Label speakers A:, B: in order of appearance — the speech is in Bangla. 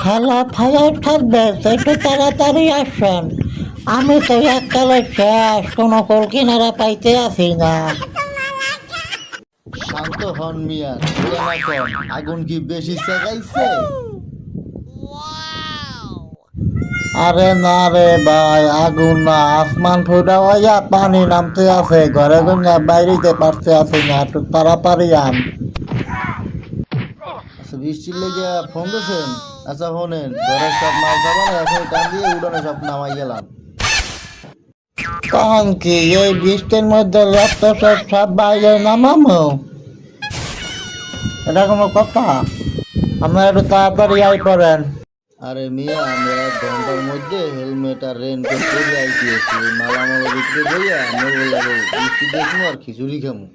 A: খেলা ফায়ার থাকবে একটু তাড়াতাড়ি আসেন। আমি তো এককালে শেষ, কোনো কল কিনারা পাইতে আসি না।
B: শান্ত হন মিয়া, টেনা কম। আগুন কি বেশি চেকাইছে?
A: আরে না রে ভাই, আগুন না, আসমান ফুটা হইয়া পানি নামতে আছে, ঘরে ঘরে বাইরেতে পারতে আসি না, একটু তাড়াতাড়ি আন।
B: আচ্ছা, বৃষ্টির লেগে ফোন দিয়েছেন? আচ্ছা শোনেন, ঘরের সব মাল সাবান এখন টান দিয়ে উড়ানে সব নামাই গেলাম।
A: তখন কি এই বৃষ্টির মধ্যে ল্যাপটপ সব বাইরে নামামো? এটা কোনো কথা? আপনারা একটু তাড়াতাড়ি আই করেন।
B: আরে মিয়া, আমরা 1 ঘন্টার মধ্যে হেলমেট আর রেনকোট পরে আইতেছি। মালামাল বিক্রি করিয়া মোবাইল লাগে বৃষ্টি দেখবো আর খিচুড়ি খামু।